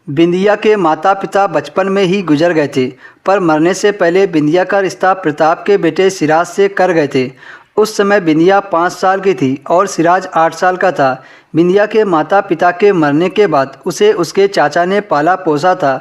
बिंदिया के माता पिता बचपन में ही गुजर गए थे, पर मरने से पहले बिंदिया का रिश्ता प्रताप के बेटे सिराज से कर गए थे। उस समय बिंदिया 5 साल की थी और सिराज 8 साल का था। बिंदिया के माता पिता के मरने के बाद उसे उसके चाचा ने पाला पोसा था।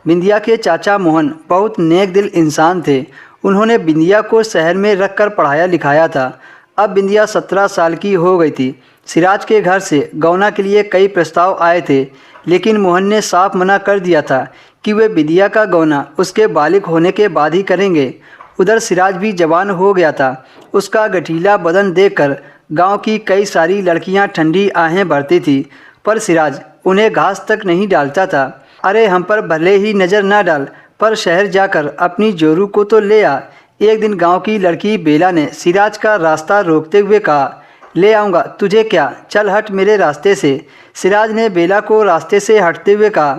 बिंदिया के चाचा मोहन बहुत नेक दिल इंसान थे। उन्होंने बिंदिया को शहर में रख कर पढ़ाया लिखाया था। अब बिंदिया 17 साल की हो गई थी। सिराज के घर से गौना के लिए कई प्रस्ताव आए थे, लेकिन मोहन ने साफ मना कर दिया था कि वे बिंदिया का गौना उसके बालिग होने के बाद ही करेंगे। उधर सिराज भी जवान हो गया था। उसका गठीला बदन देखकर गांव की कई सारी लड़कियां ठंडी आहें भरती थी, पर सिराज उन्हें घास तक नहीं डालता था। अरे हम पर भले ही नज़र ना डाल, पर शहर जाकर अपनी जोरू को तो ले आ। एक दिन गांव की लड़की बेला ने सिराज का रास्ता रोकते हुए कहा, ले आऊँगा, तुझे क्या, चल हट मेरे रास्ते से। सिराज ने बेला को रास्ते से हटते हुए कहा,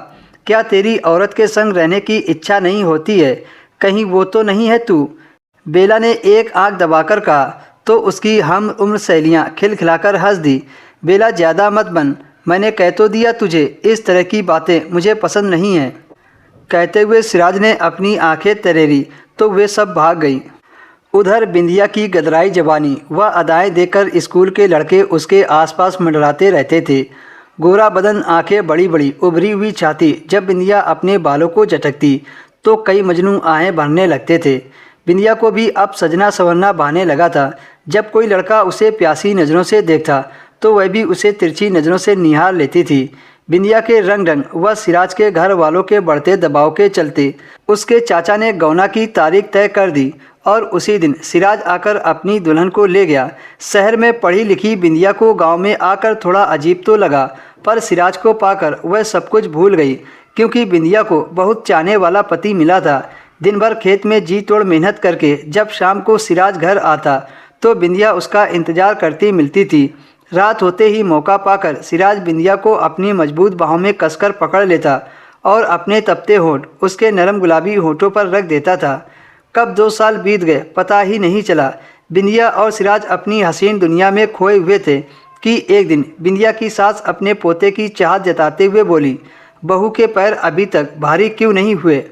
क्या तेरी औरत के संग रहने की इच्छा नहीं होती है? कहीं वो तो नहीं है तू? बेला ने एक आंख दबाकर कहा, तो उसकी हम उम्र सहेलियाँ खिलखिलाकर हंस दी। बेला ज़्यादा मत बन, मैंने कह तो दिया तुझे, इस तरह की बातें मुझे पसंद नहीं हैं। कहते हुए सिराज ने अपनी आंखें तरेरी तो वे सब भाग गई। उधर बिंदिया की गदराई जवानी व अदाएँ देखकर स्कूल के लड़के उसके आसपास मंडराते रहते थे। गोरा बदन, आंखें बड़ी बड़ी, उभरी हुई छाती, जब बिंदिया अपने बालों को झटकती तो कई मजनू आहें भरने लगते थे। बिंदिया को भी अब सजना संवरना बहाने लगा था। जब कोई लड़का उसे प्यासी नज़रों से देखता तो वह भी उसे तिरछी नज़रों से निहार लेती थी। बिंदिया के रंग ढंग व सिराज के घर वालों के बढ़ते दबाव के चलते उसके चाचा ने गौना की तारीख तय कर दी और उसी दिन सिराज आकर अपनी दुल्हन को ले गया। शहर में पढ़ी लिखी बिंदिया को गांव में आकर थोड़ा अजीब तो लगा, पर सिराज को पाकर वह सब कुछ भूल गई, क्योंकि बिंदिया को बहुत चाहने वाला पति मिला था। दिन भर खेत में जी तोड़ मेहनत करके जब शाम को सिराज घर आता तो बिंदिया उसका इंतजार करती मिलती थी। रात होते ही मौका पाकर सिराज बिंदिया को अपनी मजबूत बाहों में कसकर पकड़ लेता और अपने तपते होंठ उसके नरम गुलाबी होंठों पर रख देता था। कब 2 साल बीत गए पता ही नहीं चला। बिंदिया और सिराज अपनी हसीन दुनिया में खोए हुए थे कि एक दिन बिंदिया की सास अपने पोते की चाहत जताते हुए बोली, बहू के पैर अभी तक भारी क्यों नहीं हुए?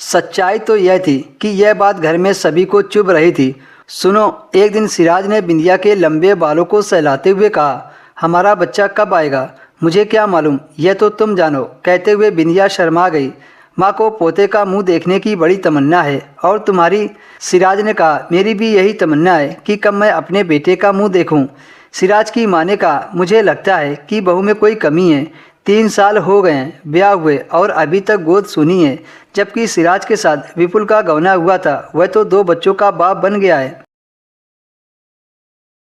सच्चाई तो यह थी कि यह बात घर में सभी को चुभ रही थी। सुनो, एक दिन सिराज ने बिंदिया के लंबे बालों को सहलाते हुए कहा, हमारा बच्चा कब आएगा? मुझे क्या मालूम, यह तो तुम जानो। कहते हुए बिंदिया शर्मा गई। माँ को पोते का मुंह देखने की बड़ी तमन्ना है। और तुम्हारी? सिराज ने कहा, मेरी भी यही तमन्ना है कि कब मैं अपने बेटे का मुंह देखूं। सिराज की माँ ने कहा, मुझे लगता है कि बहू में कोई कमी है। 3 साल हो गए हैं ब्याह हुए और अभी तक गोद सुनी है, जबकि सिराज के साथ विपुल का गौना हुआ था, वह तो 2 बच्चों का बाप बन गया है।